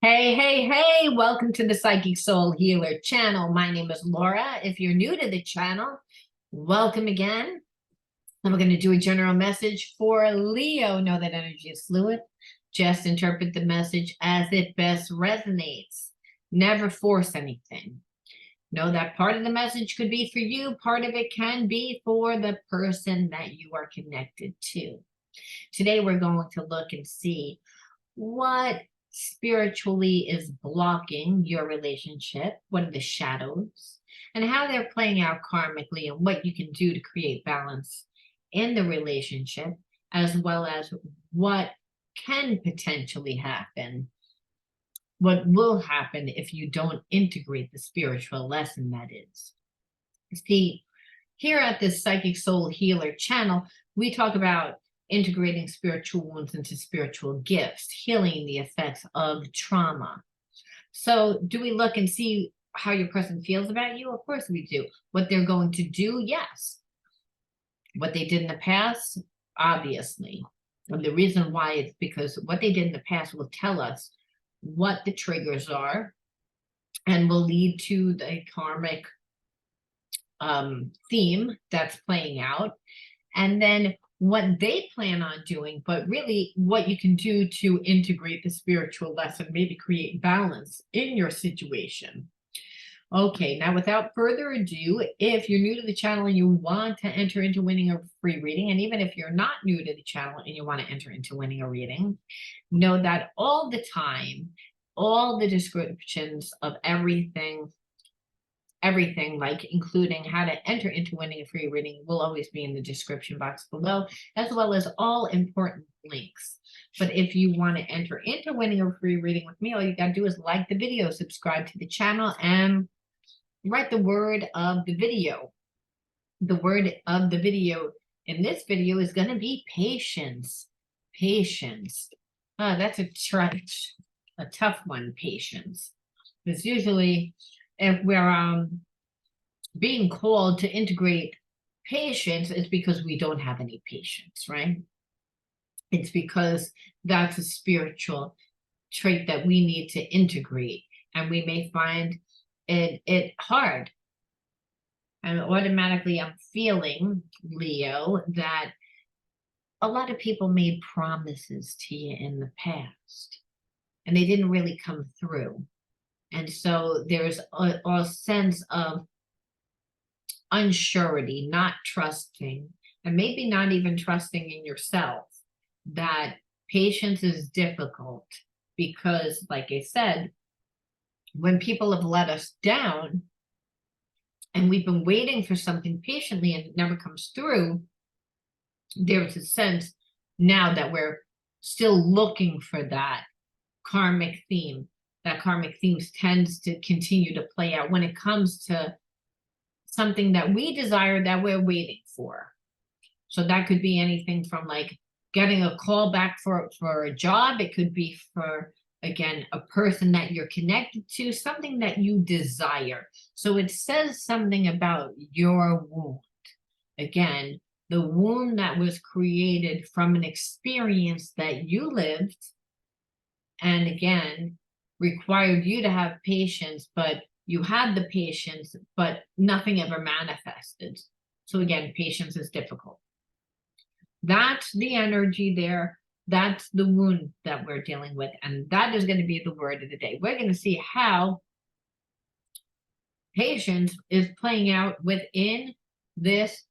Hey, welcome to the Psychic Soul Healer channel. My name is Laura. If you're new to the channel, welcome again. And we're going to do a general message for Leo. Know that energy is fluid. Just interpret the message as it best resonates. Never force anything. Know that part of the message could be for you. Part of it can be for the person that you are connected to. Today, we're going to look and see what spiritually is blocking your relationship, what are the shadows, and how they're playing out karmically, and what you can do to create balance in the relationship, as well as what can potentially happen, what will happen if you don't integrate the spiritual lesson that is. See, here at this Psychic Soul Healer channel, we talk about integrating spiritual wounds into spiritual gifts, healing the effects of trauma. So do we look and see how your person feels about you? Of course we do. What they're going to do? Yes. What they did in the past? Obviously. And the reason why is because what they did in the past will tell us what the triggers are and will lead to the karmic theme that's playing out. And then what they plan on doing, but really what you can do to integrate the spiritual lesson, maybe create balance in your situation. Okay, now without further ado, if you're new to the channel and you want to enter into winning a free reading, and even if you're not new to the channel and you want to enter into winning a reading, know that all the time, all the descriptions of everything, like including how to enter into winning a free reading, will always be in the description box below, as well as all important links. But if you want to enter into winning a free reading with me, all you got to do is like the video, subscribe to the channel, and write the word of the video. The word of the video in this video is going to be patience. Patience. That's a tough one, patience. Because usually if we're being called to integrate patience, it's because we don't have any patience, right? It's because that's a spiritual trait that we need to integrate, and we may find it hard. And automatically I'm feeling, Leo, that a lot of people made promises to you in the past and they didn't really come through. And so there's a sense of unsurety, not trusting, and maybe not even trusting in yourself. That patience is difficult because, like I said, when people have let us down and we've been waiting for something patiently and it never comes through, there's a sense now that we're still looking for that karmic theme. That karmic themes tends to continue to play out when it comes to something that we desire that we're waiting for. So that could be anything from like getting a call back for a job. It could be for, again, a person that you're connected to, something that you desire. So it says something about your wound. Again, the wound that was created from an experience that you lived, and again, required you to have patience, but you had the patience, but nothing ever manifested. So again, patience is difficult. That's the energy there. That's the wound that we're dealing with. And that is going to be the word of the day. We're going to see how patience is playing out within this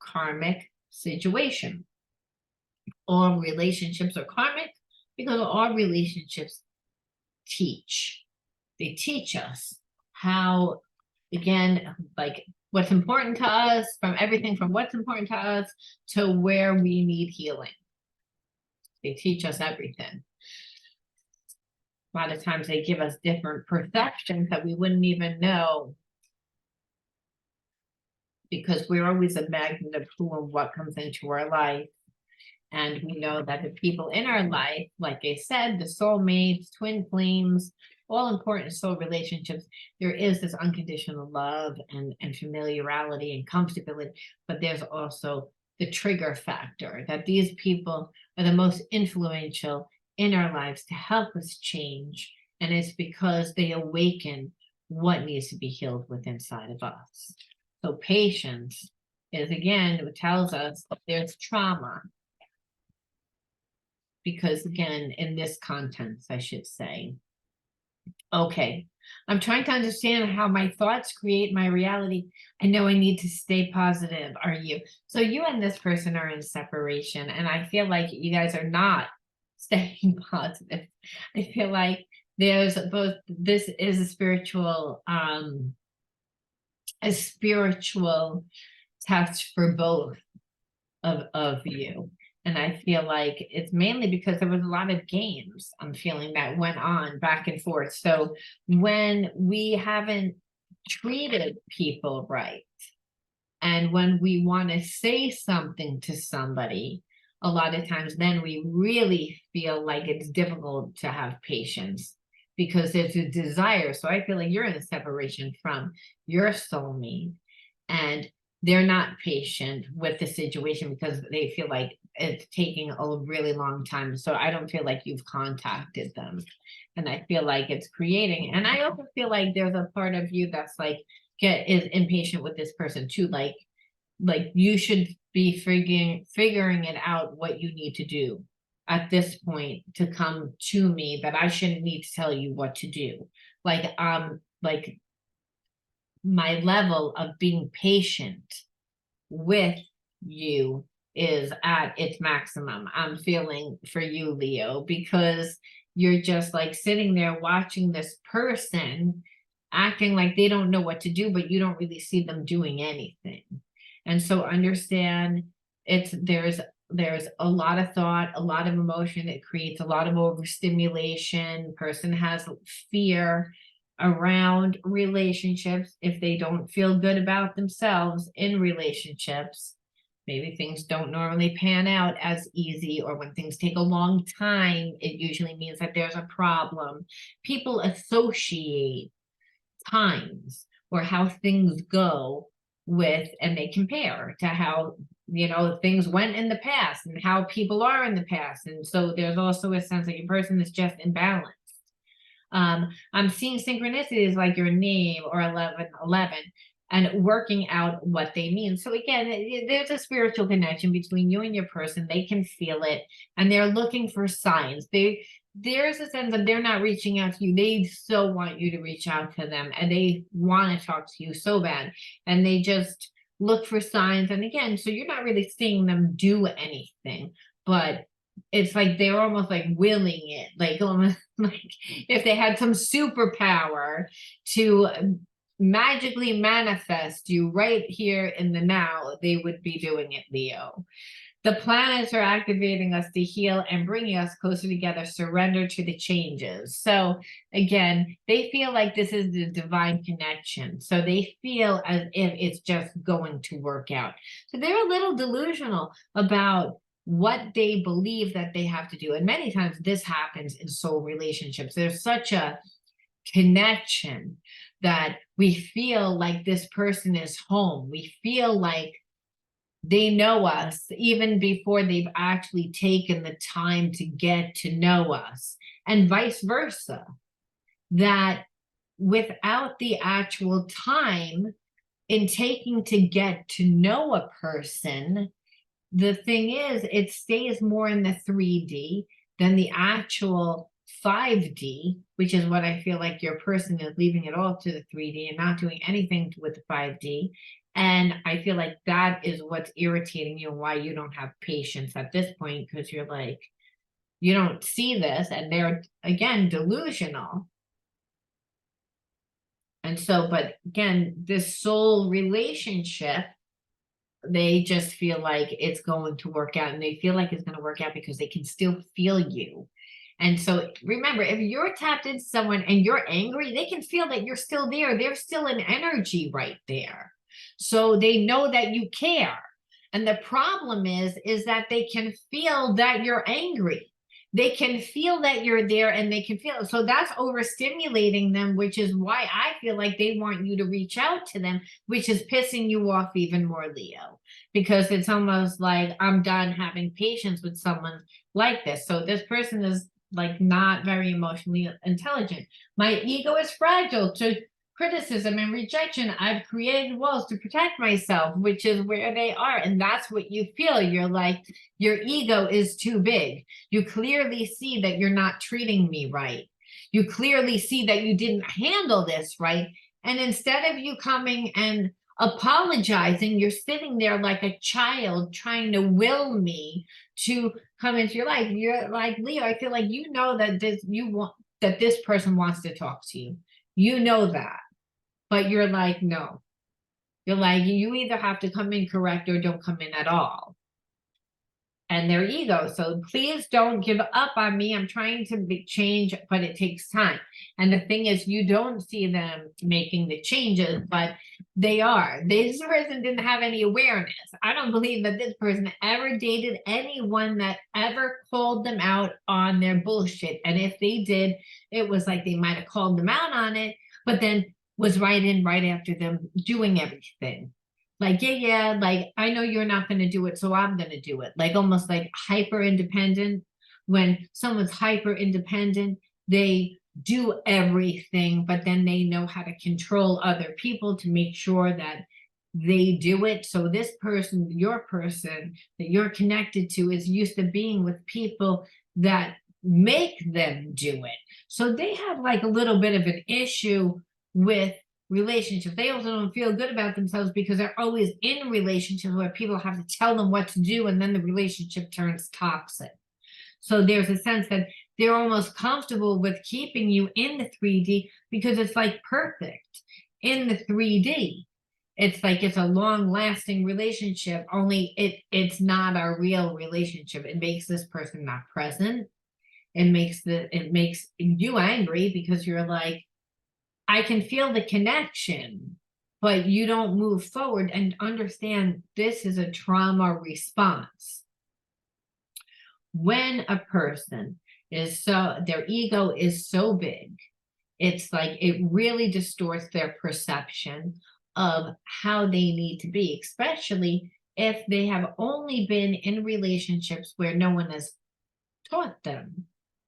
karmic situation. All relationships are karmic because all relationships teach. They teach us how, again, like what's important to us, from everything from what's important to us to where we need healing. They teach us everything. A lot of times they give us different perceptions that we wouldn't even know, because we're always a magnet of who and what comes into our life. And we know that the people in our life, like I said, the soulmates, twin flames, all important soul relationships, there is this unconditional love and familiarity and comfortability, but there's also the trigger factor that these people are the most influential in our lives to help us change And it's because they awaken what needs to be healed within inside of us. So patience is, again, it tells us there's trauma. Because again, in this context, I should say, okay, I'm trying to understand how my thoughts create my reality. I know I need to stay positive. Are you? So you and this person are in separation, and I feel like you guys are not staying positive. I feel like there's both, this is a spiritual test for both of you. And I feel like it's mainly because there was a lot of games, I'm feeling, that went on back and forth. So when we haven't treated people right, and when we want to say something to somebody, a lot of times then we really feel like it's difficult to have patience because there's a desire. So I feel like you're in a separation from your soulmate, and they're not patient with the situation because they feel like it's taking a really long time. So I don't feel like you've contacted them. And I feel like it's creating, and I also feel like there's a part of you that's like, is impatient with this person too. Like you should be figuring it out what you need to do at this point to come to me, that I shouldn't need to tell you what to do. Like my level of being patient with you is at its maximum, I'm feeling, for you, Leo, because you're just like sitting there watching this person acting like they don't know what to do, but you don't really see them doing anything. And so understand, there's a lot of thought, a lot of emotion. It creates a lot of overstimulation. Person has fear around relationships. If they don't feel good about themselves in relationships, maybe things don't normally pan out as easy, or when things take a long time, it usually means that there's a problem. People associate times or how things go with, and they compare to how, things went in the past and how people are in the past. And so there's also a sense that your person is just imbalanced. I'm seeing synchronicities like your name or 1111 and working out what they mean. So again, there's a spiritual connection between you and your person. They can feel it, and they're looking for signs. There's a sense that they're not reaching out to you. They so want you to reach out to them, and they want to talk to you so bad, and they just look for signs. And again, so you're not really seeing them do anything, but it's like they're almost like willing it, like almost like if they had some superpower to magically manifest you right here in the now, they would be doing it, Leo. The planets are activating us to heal and bringing us closer together, surrender to the changes. So again, they feel like this is the divine connection. So they feel as if it's just going to work out. So they're a little delusional about what they believe that they have to do. And many times this happens in soul relationships. There's such a connection that we feel like this person is home. We feel like they know us even before they've actually taken the time to get to know us, and vice versa. That without the actual time in taking to get to know a person, the thing is, it stays more in the 3D than the actual 5D, which is what I feel like your person is leaving it all to the 3D and not doing anything with the 5D. And I feel like that is what's irritating you and why you don't have patience at this point, because you're like, you don't see this, and they're, again, delusional. And so, but again, this soul relationship, they just feel like it's going to work out, and they feel like it's going to work out because they can still feel you. And so remember, if you're tapped into someone and you're angry, they can feel that you're still there. There's still an energy right there. So they know that you care. And the problem is that they can feel that you're angry. They can feel that you're there, and they can feel it. So that's overstimulating them, which is why I feel like they want you to reach out to them, which is pissing you off even more, Leo, because it's almost like, I'm done having patience with someone like this. So this person is like not very emotionally intelligent. My ego is fragile to criticism and rejection. I've created walls to protect myself, which is where they are. And that's what you feel. You're like, your ego is too big. You clearly see that you're not treating me right. You clearly see that you didn't handle this right. And instead of you coming and apologizing, you're sitting there like a child trying to will me to come into your life. You're like, Leo, I feel like you know that this person wants to talk to you. You know that. But you're like, no. You're like, you either have to come in correct or don't come in at all. And their ego. So please don't give up on me. I'm trying to change, but it takes time. And the thing is, you don't see them making the changes, but they are. This person didn't have any awareness. I don't believe that this person ever dated anyone that ever called them out on their bullshit. And if they did, it was like they might have called them out on it, but then was right after them doing everything. Like, yeah, like, I know you're not going to do it, so I'm going to do it. Like, almost like hyper independent. When someone's hyper independent, they do everything, but then they know how to control other people to make sure that they do it. So this person, your person that you're connected to, is used to being with people that make them do it. So they have like a little bit of an issue with relationship. They also don't feel good about themselves because they're always in relationships where people have to tell them what to do, and then the relationship turns toxic. So there's a sense that they're almost comfortable with keeping you in the 3D because it's like perfect in the 3D. It's like it's a long-lasting relationship, only it's not a real relationship. It makes this person not present. It makes you angry because you're like, I can feel the connection, but you don't move forward and understand this is a trauma response. When a person their ego is so big, it's like it really distorts their perception of how they need to be, especially if they have only been in relationships where no one has taught them.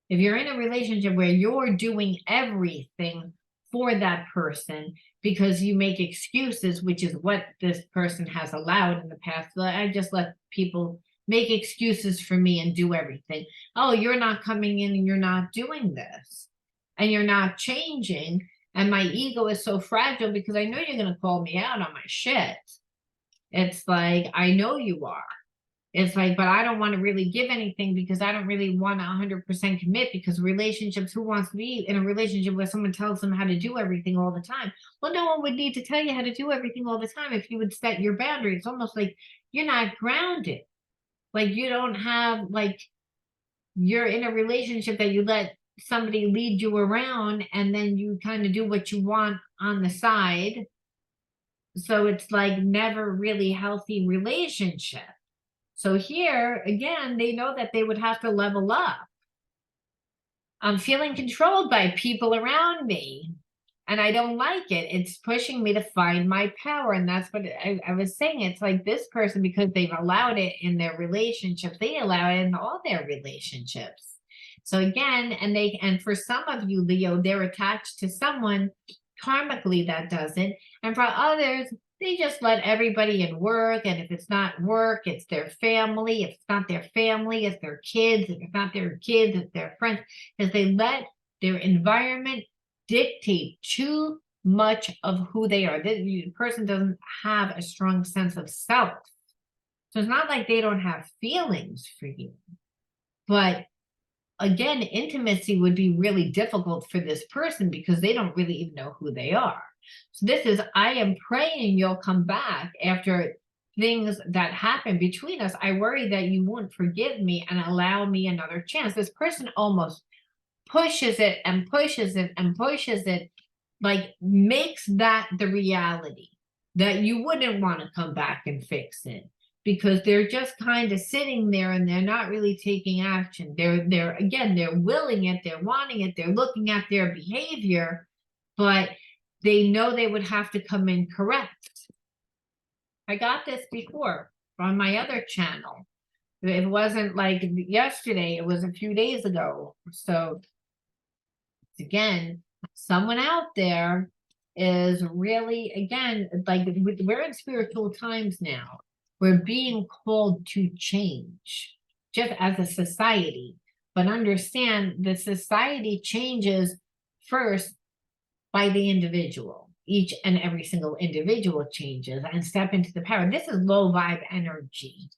If you're in a relationship where you're doing everything for that person because you make excuses, which is what this person has allowed in the past. I just let people make excuses for me and do everything. Oh, you're not coming in and you're not doing this and you're not changing. And my ego is so fragile because I know you're going to call me out on my shit. It's like, I know you are. It's like, but I don't want to really give anything because I don't really want to 100% commit, because relationships, who wants to be in a relationship where someone tells them how to do everything all the time? Well, no one would need to tell you how to do everything all the time if you would set your boundaries. It's almost like you're not grounded. Like you don't have, like, you're in a relationship that you let somebody lead you around and then you kind of do what you want on the side. So it's like never really healthy relationship. So here, again, they know that they would have to level up. I'm feeling controlled by people around me, and I don't like it. It's pushing me to find my power. And that's what I was saying. It's like this person, because they've allowed it in their relationships, they allow it in all their relationships. So again, and for some of you, Leo, they're attached to someone karmically that does it. And for others, they just let everybody in work. And if it's not work, it's their family. If it's not their family, it's their kids. If it's not their kids, it's their friends. Because they let their environment dictate too much of who they are. The person doesn't have a strong sense of self. So it's not like they don't have feelings for you. But again, intimacy would be really difficult for this person because they don't really even know who they are. So this is, I am praying you'll come back after things that happen between us. I worry that you won't forgive me and allow me another chance. This person almost pushes it and pushes it and pushes it, like makes that the reality, that you wouldn't want to come back and fix it. Because they're just kind of sitting there and they're not really taking action. They're willing it, they're wanting it, they're looking at their behavior, but they know they would have to come in correct. I got this before on my other channel. It wasn't like yesterday, it was a few days ago. So again, someone out there is really, again, like we're in spiritual times now. We're being called to change just as a society. But understand the society changes first by the individual. Each and every single individual changes and step into the power. This is low vibe energy.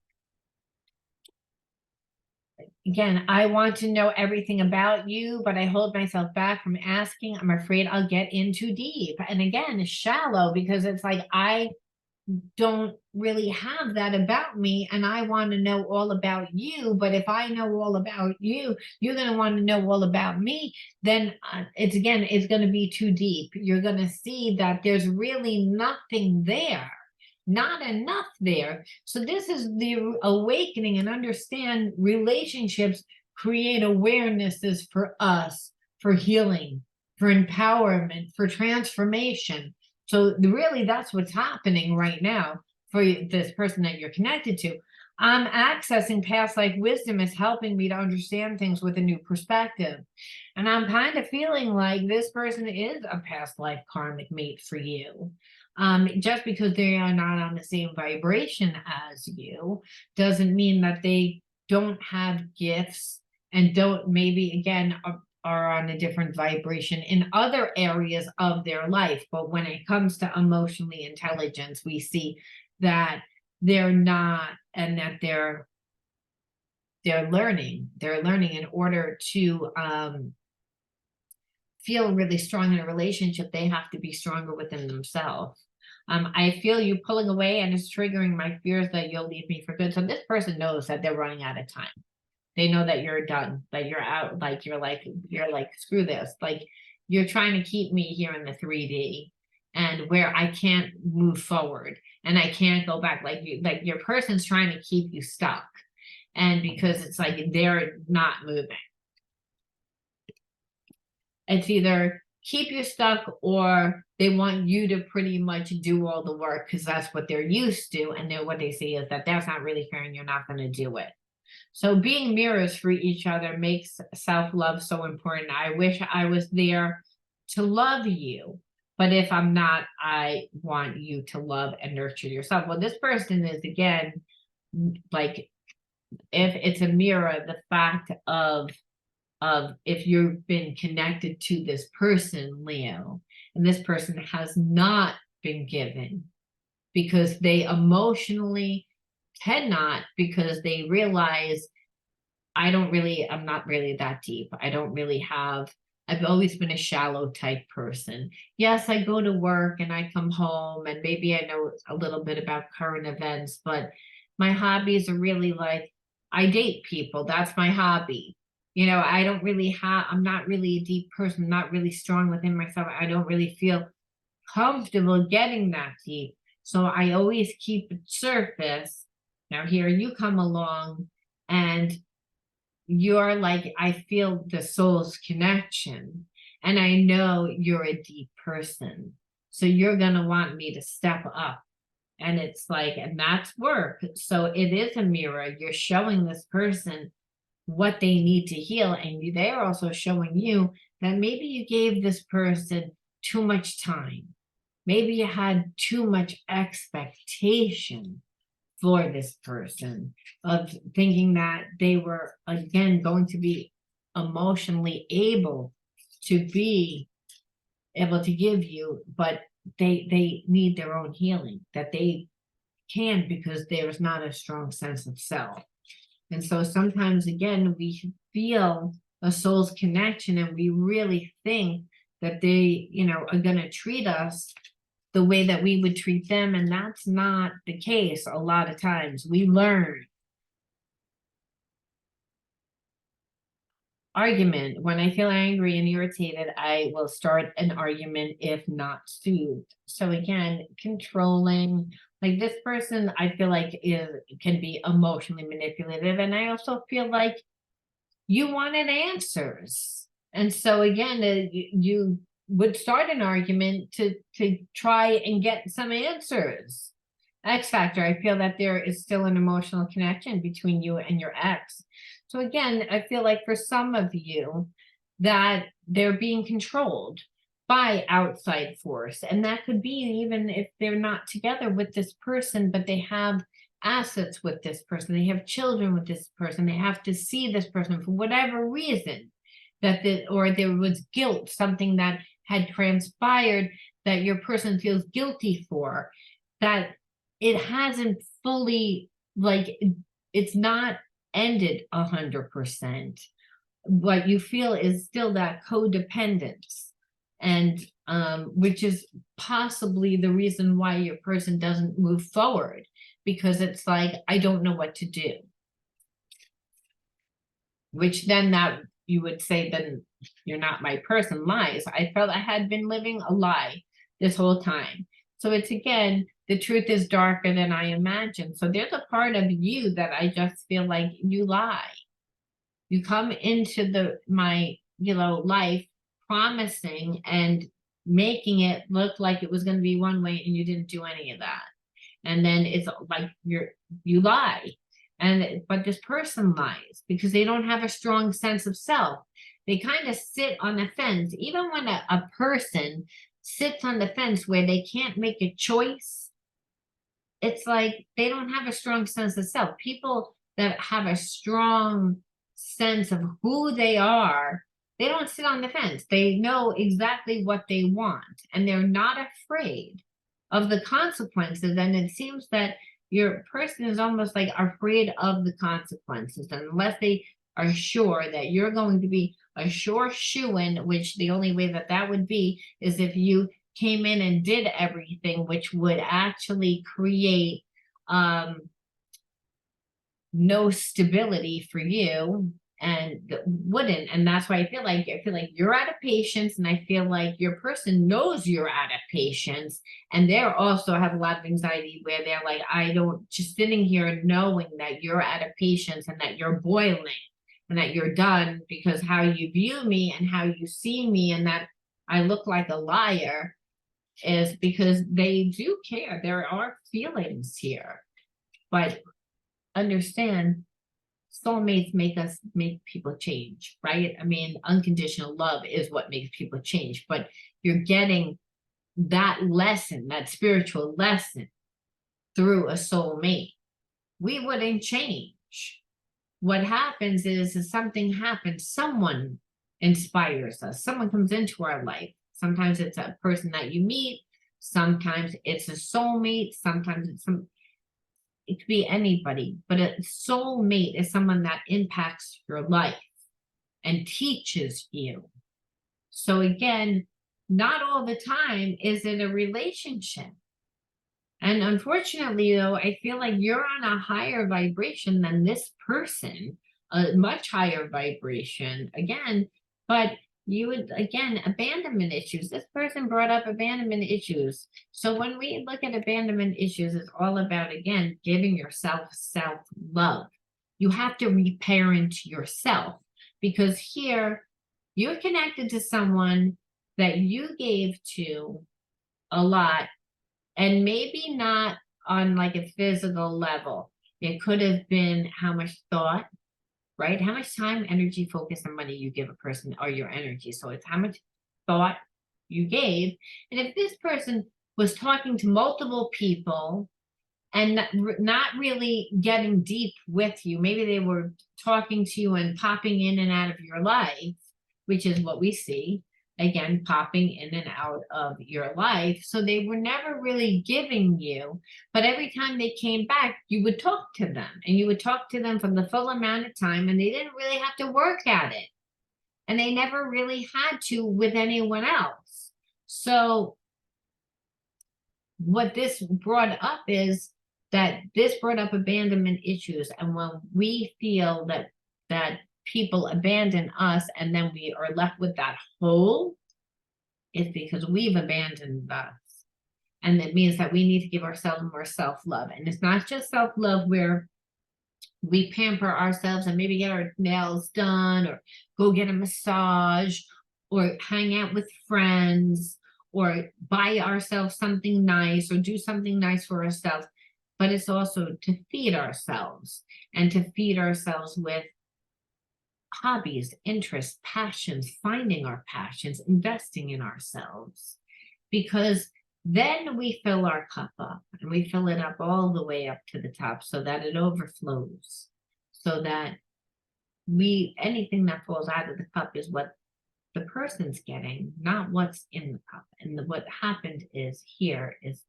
Again, I want to know everything about you, but I hold myself back from asking. I'm afraid I'll get in too deep. And again, it's shallow because it's like I don't really have that about me, and I want to know all about you. But if I know all about you, you're going to want to know all about me. Then it's going to be too deep. You're going to see that there's really nothing there, not enough there. So this is the awakening, and understand relationships create awarenesses for us, for healing, for empowerment, for transformation. So really, that's what's happening right now for this person that you're connected to. I'm accessing past life wisdom is helping me to understand things with a new perspective. And I'm kind of feeling like this person is a past life karmic mate for you. Just because they are not on the same vibration as you doesn't mean that they don't have gifts and don't maybe, again, are on a different vibration in other areas of their life. But when it comes to emotionally intelligence, we see that they're not, and that they're learning in order to feel really strong in a relationship. They have to be stronger within themselves. I feel you pulling away, and it's triggering my fears that you'll leave me for good. So this person knows that they're running out of time. They know that you're done, that you're out, like you're like, screw this. Like you're trying to keep me here in the 3D, and where I can't move forward and I can't go back. Like your person's trying to keep you stuck. And because it's like they're not moving. It's either keep you stuck, or they want you to pretty much do all the work because that's what they're used to. And then what they say is that that's not really fair and you're not going to do it. So being mirrors for each other makes self-love so important. I wish I was there to love you, but if I'm not, I want you to love and nurture yourself. Well, this person is, again, like, if it's a mirror, the fact of if you've been connected to this person, Leo, and this person has not been given because they emotionally cannot, because they realize I'm not really that deep. I've always been a shallow type person. Yes, I go to work and I come home and maybe I know a little bit about current events, but my hobbies are really like, I date people. That's my hobby. I'm not really a deep person, not really strong within myself. I don't really feel comfortable getting that deep. So I always keep it surface. Now here you come along and you're like, I feel the soul's connection, and I know you're a deep person. So you're going to want me to step up. And it's like, and that's work. So it is a mirror. You're showing this person what they need to heal. And they're also showing you that maybe you gave this person too much time. Maybe you had too much expectation for this person, of thinking that they were, again, going to be emotionally able to be able to give you, but they need their own healing, that they can, because there's not a strong sense of self. And so sometimes, again, we feel a soul's connection and we really think that they, are going to treat us the way that we would treat them. And that's not the case. A lot of times we learn. Argument. When I feel angry and irritated, I will start an argument if not soothed. So again, controlling. Like this person, I feel like can be emotionally manipulative. And I also feel like you wanted answers. And so again, you would start an argument to try and get some answers. X factor. I feel that there is still an emotional connection between you and your ex. So again, I feel like for some of you that they're being controlled by outside force. And that could be even if they're not together with this person, but they have assets with this person, they have children with this person, they have to see this person for whatever reason, or there was guilt, something that had transpired that your person feels guilty for, that it hasn't fully, like, it's not ended 100%. What you feel is still that codependence, and which is possibly the reason why your person doesn't move forward, because it's like, I don't know what to do. Which then that you would say, then you're not my person, lies. I felt I had been living a lie this whole time. So it's, again, the truth is darker than I imagined. So there's a part of you that I just feel like you lie. You come into my life promising and making it look like it was going to be one way, and you didn't do any of that. And then it's like you lie. But this person lies because they don't have a strong sense of self. They kind of sit on the fence. Even when a person sits on the fence where they can't make a choice, it's like they don't have a strong sense of self. People that have a strong sense of who they are, they don't sit on the fence. They know exactly what they want, and they're not afraid of the consequences. And it seems that your person is almost like afraid of the consequences, unless they are sure that you're going to be a sure shoo-in, which the only way that would be is if you came in and did everything, which would actually create no stability for you, and wouldn't. And that's why I feel like you're out of patience, and I feel like your person knows you're out of patience, and they're also have a lot of anxiety where they're like, I don't, just sitting here knowing that you're out of patience and that you're boiling and that you're done because how you view me and how you see me and that I look like a liar, is because they do care. There are feelings here, but understand, soulmates make people change, right? I mean, unconditional love is what makes people change, but you're getting that lesson, that spiritual lesson, through a soulmate. We wouldn't change. What happens is something happens, someone inspires us, someone comes into our life. Sometimes it's a person that you meet, sometimes it's a soulmate, sometimes it could be anybody, but a soulmate is someone that impacts your life and teaches you. So again, not all the time is it a relationship. And unfortunately, though, I feel like you're on a higher vibration than this person, a much higher vibration, again, but you would, again, abandonment issues. This person brought up abandonment issues. So when we look at abandonment issues, it's all about, again, giving yourself self-love. You have to reparent yourself, because here you're connected to someone that you gave to a lot, and maybe not on like a physical level. It could have been how much thought, right? How much time, energy, focus, and money you give a person, or your energy. So it's how much thought you gave. And if this person was talking to multiple people and not really getting deep with you, maybe they were talking to you and popping in and out of your life, which is what we see, again, popping in and out of your life. So they were never really giving you, but every time they came back, you would talk to them, and you would talk to them for the full amount of time, and they didn't really have to work at it. And they never really had to with anyone else. So what this brought up is that this brought up abandonment issues. And when we feel that people abandon us and then we are left with that hole, it's because we've abandoned us. And that means that we need to give ourselves more self-love. And it's not just self-love where we pamper ourselves and maybe get our nails done or go get a massage or hang out with friends or buy ourselves something nice or do something nice for ourselves. but it's also to feed ourselves, and to feed ourselves with hobbies, interests, passions, finding our passions, investing in ourselves. Because then we fill our cup up, and we fill it up all the way up to the top so that it overflows. So that anything that falls out of the cup is what the person's getting, not what's in the cup. And what happened is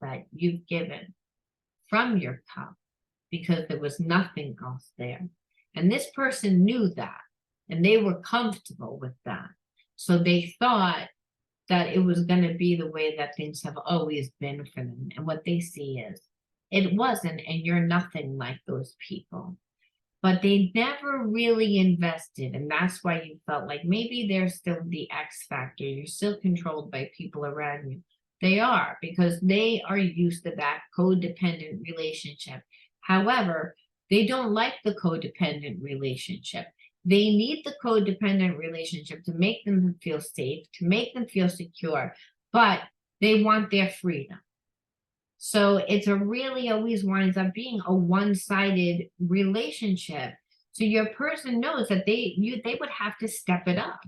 that you've given from your cup because there was nothing else there. And this person knew that, and they were comfortable with that. So they thought that it was going to be the way that things have always been for them. And what they see is it wasn't, and you're nothing like those people. But they never really invested. And that's why you felt like maybe they're still the X factor. You're still controlled by people around you. They are, because they are used to that codependent relationship. However, they don't like the codependent relationship. They need the codependent relationship to make them feel safe, to make them feel secure, but they want their freedom. So it's really always winds up being a one-sided relationship. So your person knows that they would have to step it up,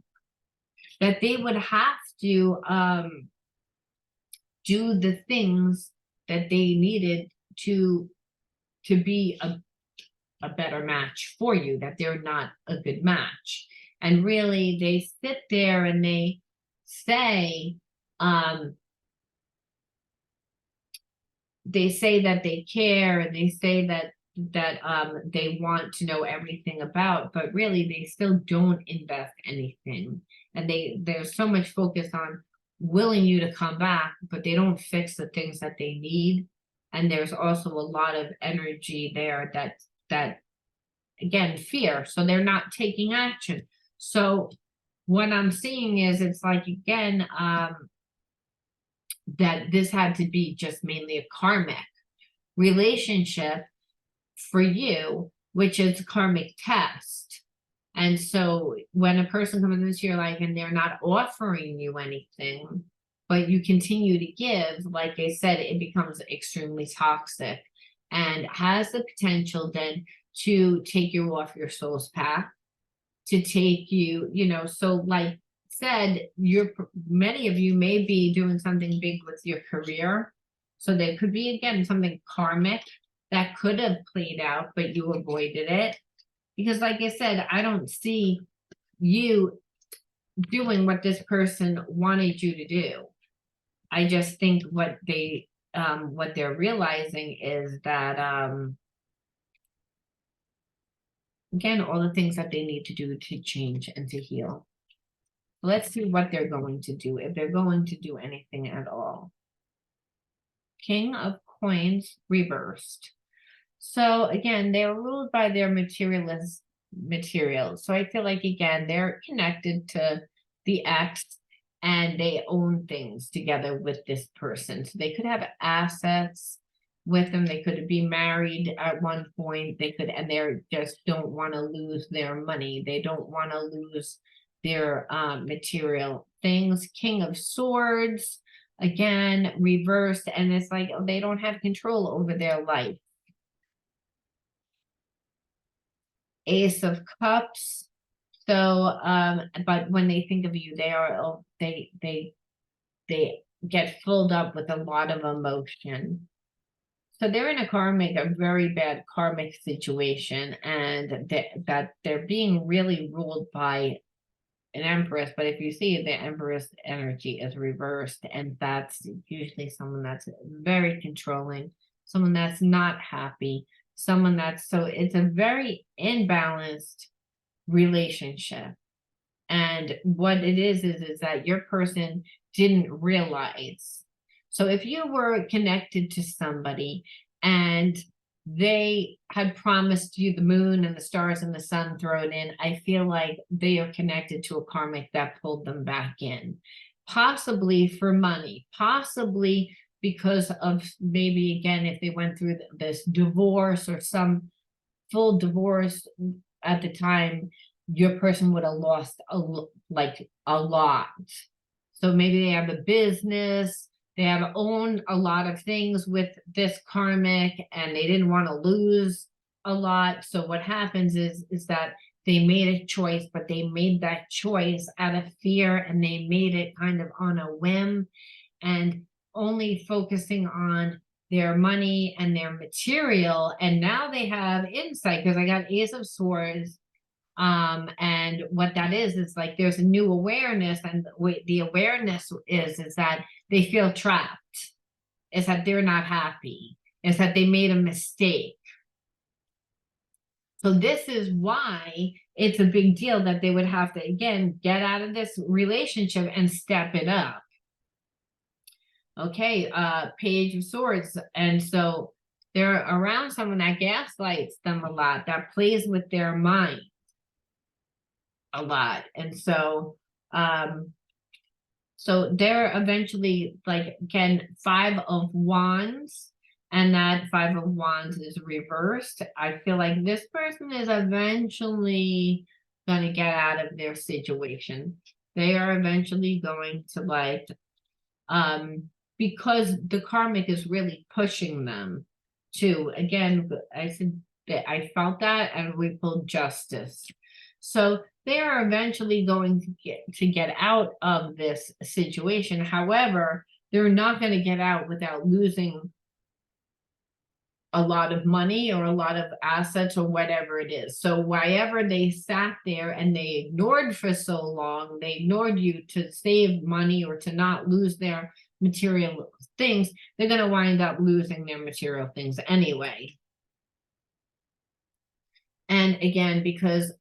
that they would have to do the things that they needed to be a better match for you, that they're not a good match. And really they sit there and they say that they care, and they say that they want to know everything about, but really they still don't invest anything. And there's so much focus on willing you to come back, but they don't fix the things that they need. And there's also a lot of energy there that again, fear. So they're not taking action. So what I'm seeing is it's like, again, that this had to be just mainly a karmic relationship for you, which is a karmic test. And so when a person comes into your life and they're not offering you anything, but you continue to give, like I said, it becomes extremely toxic and has the potential then to take you off your soul's path, to take you, so like said, many of you may be doing something big with your career. So there could be, again, something karmic that could have played out, but you avoided it. Because like I said, I don't see you doing what this person wanted you to do. I just think what they're realizing is that, again, all the things that they need to do to change and to heal. Let's see what they're going to do, if they're going to do anything at all. King of Coins reversed. So again, they're ruled by their materials. So I feel like, again, they're connected to the ex and they own things together with this person. So they could have assets with them. They could be married at one point. And they just don't want to lose their money. They don't want to lose their material things. King of Swords, again, reversed. And it's like, they don't have control over their life. Ace of Cups. So, but when they think of you, they get filled up with a lot of emotion. So they're in a very bad karmic situation, and that they're being really ruled by an empress. But if you see, the empress energy is reversed, and that's usually someone that's very controlling, someone that's not happy, someone that's, so it's a very imbalanced relationship. And what it is that your person didn't realize. So if you were connected to somebody and they had promised you the moon and the stars and the sun thrown in, I feel like they are connected to a karmic that pulled them back in, possibly for money, possibly because of maybe, again, if they went through this divorce or some full divorce at the time, your person would have lost a lot. So maybe they have a business, They have owned a lot of things with this karmic, and they didn't want to lose a lot. So what happens is that they made a choice, but they made that choice out of fear, and they made it kind of on a whim, and only focusing on their money and their material. And now they have insight, because I got Ace of Swords. And what that is like there's a new awareness, and the awareness is that they feel trapped, is that they're not happy, is that they made a mistake. So this is why it's a big deal that they would have to, again, get out of this relationship and step it up. Okay, Page of Swords. And so they're around someone that gaslights them a lot, that plays with their mind a lot. And so so they're eventually, like, again, 5 of Wands, and that 5 of Wands is reversed. I feel like this person is eventually going to get out of their situation. They are eventually going to, like, because the karmic is really pushing them to, again, I said that I felt that, and we pulled Justice. So they are eventually going to get out of this situation. However, they're not going to get out without losing a lot of money or a lot of assets or whatever it is. So wherever they sat there and they ignored for so long, they ignored you to save money or to not lose their material things, they're going to wind up losing their material things anyway. And again, because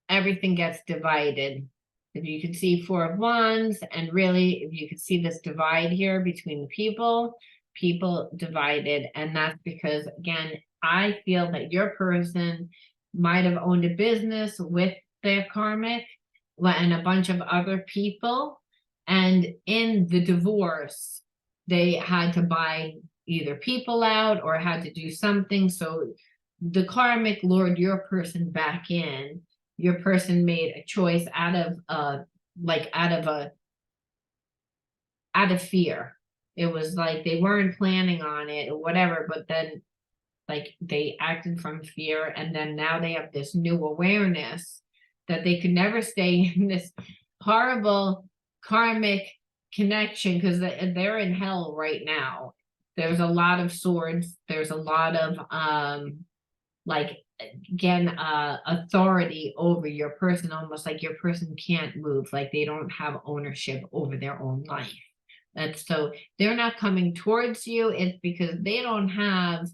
everything gets divided. If you can see 4 of Wands, and really, if you can see this divide here between the people divided. And that's because, again, I feel that your person might have owned a business with their karmic and a bunch of other people. And in the divorce, they had to buy either people out or had to do something. So the karmic lured your person back in. Your person made a choice out of fear. It was like they weren't planning on it or whatever, but then, like, they acted from fear, and then now they have this new awareness that they could never stay in this horrible karmic connection, because they're in hell right now. There's a lot of swords. There's a lot of like, again, authority over your person, almost like your person can't move, like they don't have ownership over their own life. That's so they're not coming towards you. It's because they don't have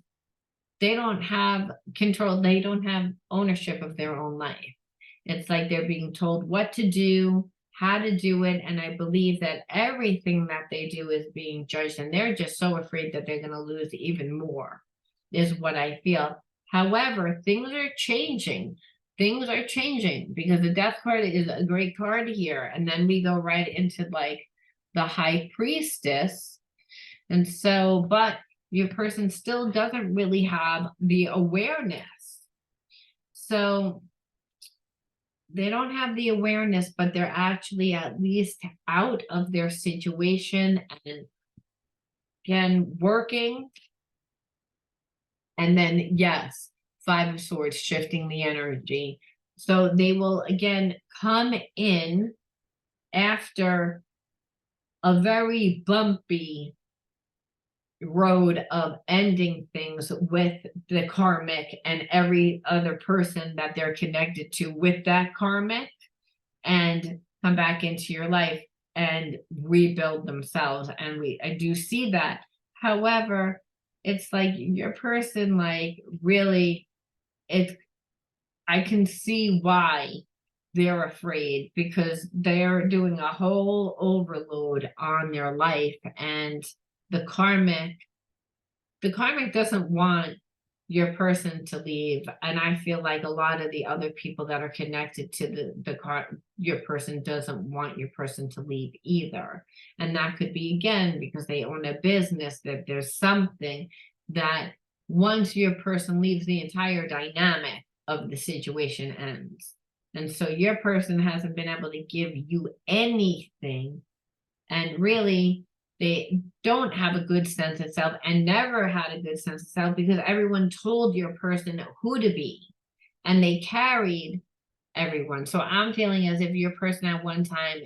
control, they don't have ownership of their own life. It's like they're being told what to do, how to do it, and I believe that everything that they do is being judged, and they're just so afraid that they're going to lose even more, is what I feel. However, things are changing. Things are changing, because the Death card is a great card here. And then we go right into, like, the High Priestess. And so, but your person still doesn't really have the awareness. So they don't have the awareness, but they're actually at least out of their situation and, again, working. And then, yes, 5 of Swords, shifting the energy. So they will, again, come in after a very bumpy road of ending things with the karmic and every other person that they're connected to with that karmic, and come back into your life and rebuild themselves. And I do see that. However, it's like your person, like, really, I can see why they're afraid, because they're doing a whole overload on their life, and the karmic doesn't want your person to leave. And I feel like a lot of the other people that are connected to your person doesn't want your person to leave either. And that could be, again, because they own a business, that there's something that once your person leaves, the entire dynamic of the situation ends. And so your person hasn't been able to give you anything, and really, They don't have a good sense of self and never had a good sense of self because everyone told your person who to be, and they carried everyone. So I'm feeling as if your person at one time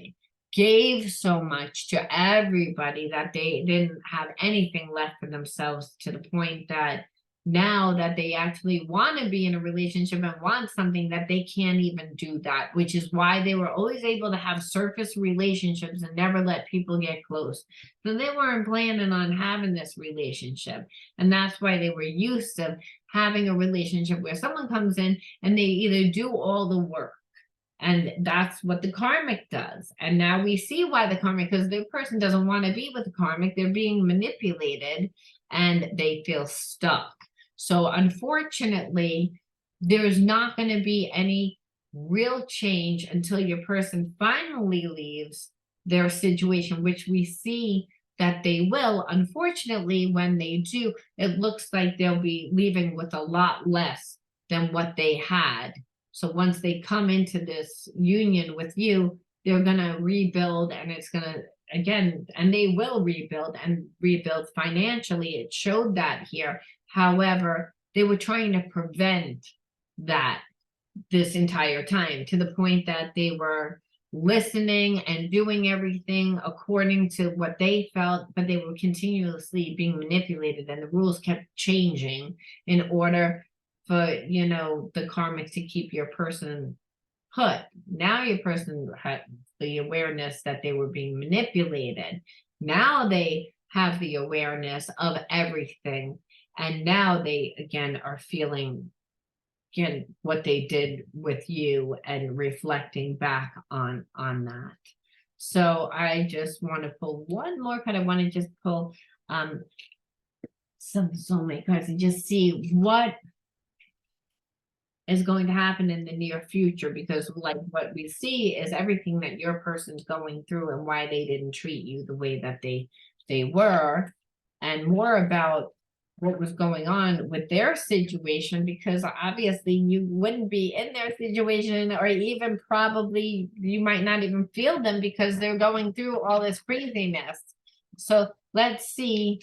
gave so much to everybody that they didn't have anything left for themselves, to the point that now that they actually want to be in a relationship and want something, that they can't even do that, which is why they were always able to have surface relationships and never let people get close. So they weren't planning on having this relationship, and that's why they were used to having a relationship where someone comes in and they either do all the work, and that's what the karmic does. And now we see why the karmic, because the person doesn't want to be with the karmic, they're being manipulated and they feel stuck. So unfortunately, there's not going to be any real change until your person finally leaves their situation, which we see that they will. Unfortunately, when they do, it looks like they'll be leaving with a lot less than what they had. So once they come into this union with you, they're going to rebuild, and it's going to, again, and they will rebuild and rebuild financially. It showed that here. However, they were trying to prevent that this entire time, to the point that they were listening and doing everything according to what they felt, but they were continuously being manipulated, and the rules kept changing in order for, you know, the karmic to keep your person put. Now your person had the awareness that they were being manipulated. Now they have the awareness of everything, and now they again are feeling, again, what they did with you and reflecting back on that. So I just want to pull one more card. I want to just pull some soulmate cards and just see what is going to happen in the near future, because like what we see is everything that your person's going through and why they didn't treat you the way that they were, and more about what was going on with their situation, because obviously you wouldn't be in their situation, or even probably you might not even feel them because they're going through all this craziness. So let's see,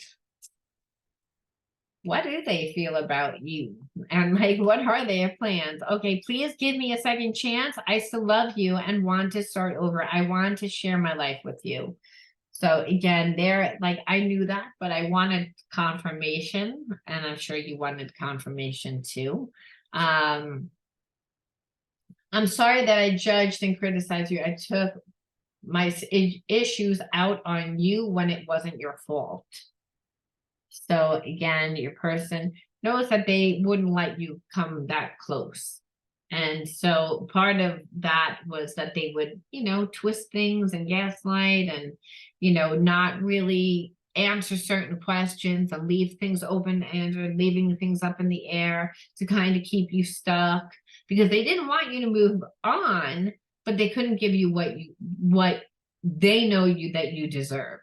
what do they feel about you, and like what are their plans? Okay, please give me a second chance. I still love you and want to start over. I want to share my life with you. So again, they're like, I knew that, but I wanted confirmation, and I'm sure you wanted confirmation too. I'm sorry that I judged and criticized you. I took my issues out on you when it wasn't your fault. So again, your person knows that they wouldn't let you come that close. And so part of that was that they would, you know, twist things and gaslight and, you know, not really answer certain questions and leave things open and leaving things up in the air to kind of keep you stuck, because they didn't want you to move on, but they couldn't give you what they know that you deserved.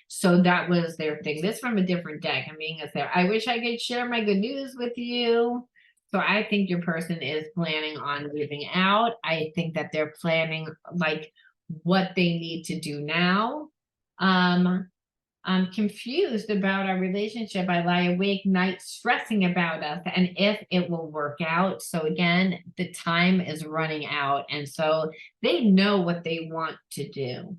So that was their thing. This from a different deck. I'm being there. I wish I could share my good news with you. So I think your person is planning on moving out. I think that they're planning like what they need to do now. I'm confused about our relationship. I lie awake nights stressing about us and if it will work out. So again, the time is running out. And so they know what they want to do.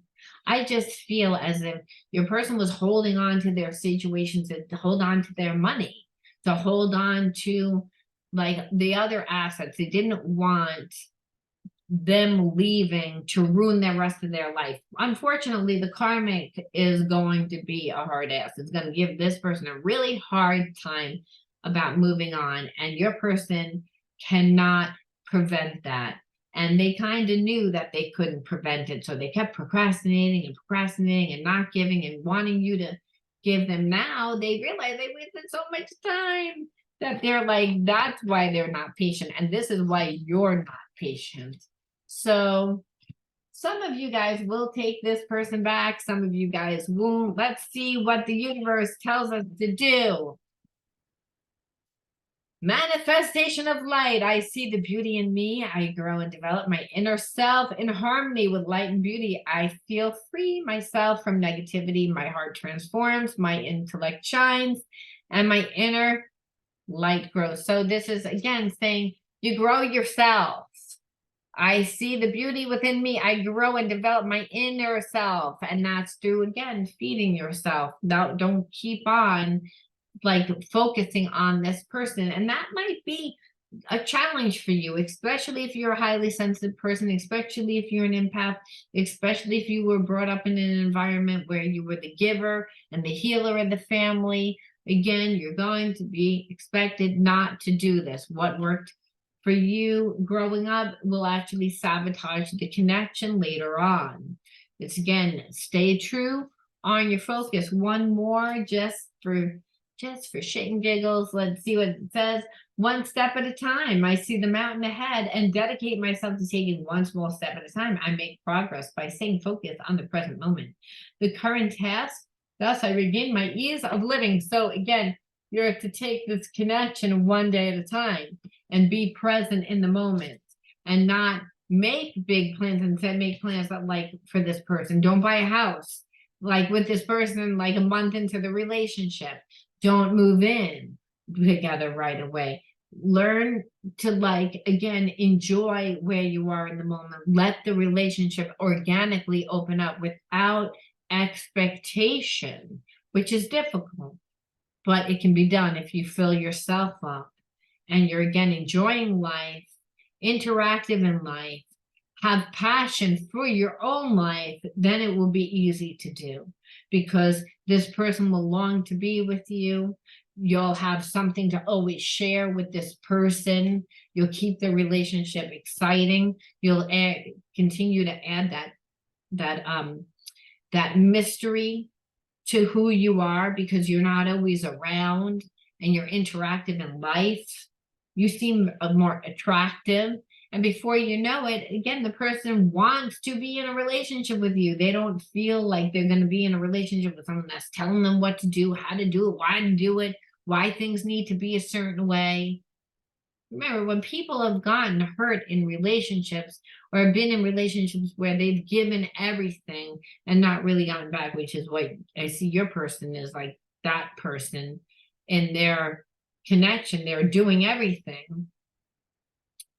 I just feel as if your person was holding on to their situations, to hold on to their money, to hold on to like the other assets. They didn't want them leaving to ruin the rest of their life. Unfortunately, the karmic is going to be a hard ass. It's going to give this person a really hard time about moving on, and your person cannot prevent that. And they kind of knew that they couldn't prevent it, so they kept procrastinating and not giving and wanting you to give them. Now they realize they wasted so much time that they're like, that's why they're not patient, and this is why you're not patient. So some of you guys will take this person back, some of you guys won't. Let's see what the universe tells us to do. Manifestation of light. I see the beauty in me. I grow and develop my inner self in harmony with light and beauty. I feel free myself from negativity. My heart transforms, my intellect shines, and my inner light grows. So this is again saying you grow yourself. I see the beauty within me. I grow and develop my inner self. And that's through, again, feeding yourself. Now, don't keep on like focusing on this person. And that might be a challenge for you, especially if you're a highly sensitive person, especially if you're an empath, especially if you were brought up in an environment where you were the giver and the healer of the family. Again, you're going to be expected not to do this. What worked for you growing up will actually sabotage the connection later on. It's again, stay true on your focus. One more just for shit and giggles. Let's see what it says. One step at a time. I see the mountain ahead and dedicate myself to taking one small step at a time. I make progress by staying focused on the present moment. The current task, thus I regain my ease of living. So again, you're to take this connection one day at a time and be present in the moment and not make big plans. Instead, make plans that like for this person. Don't buy a house like with this person like a month into the relationship. Don't move in together right away. Learn to like, again, enjoy where you are in the moment. Let the relationship organically open up without expectation, which is difficult, but it can be done if you fill yourself up and you're again enjoying life, interactive in life, have passion for your own life, then it will be easy to do because this person will long to be with you. You'll have something to always share with this person. You'll keep the relationship exciting. You'll continue to add that mystery to who you are because you're not always around and you're interactive in life. You seem more attractive. And before you know it, again, the person wants to be in a relationship with you. They don't feel like they're going to be in a relationship with someone that's telling them what to do, how to do it, why to do it, why things need to be a certain way. Remember, when people have gotten hurt in relationships or have been in relationships where they've given everything and not really gotten back, which is what I see your person is like that person in their connection, they're doing everything.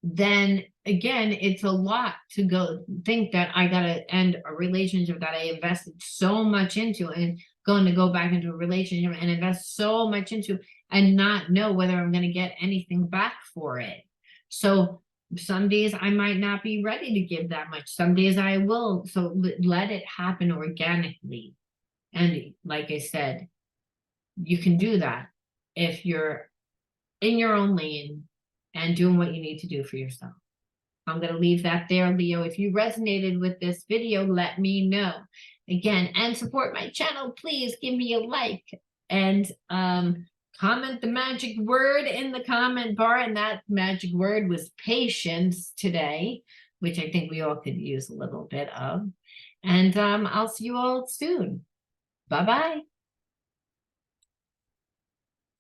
Then again, it's a lot to go think that I gotta end a relationship that I invested so much into and going to go back into a relationship and invest so much into and not know whether I'm going to get anything back for it. So some days I might not be ready to give that much. Some days I will. So let it happen organically. And like I said, you can do that if you're in your own lane and doing what you need to do for yourself. I'm going to leave that there, Leo. If you resonated with this video, let me know. Again, and support my channel, please give me a like and comment the magic word in the comment bar. And that magic word was patience today, which I think we all could use a little bit of. And I'll see you all soon. Bye-bye.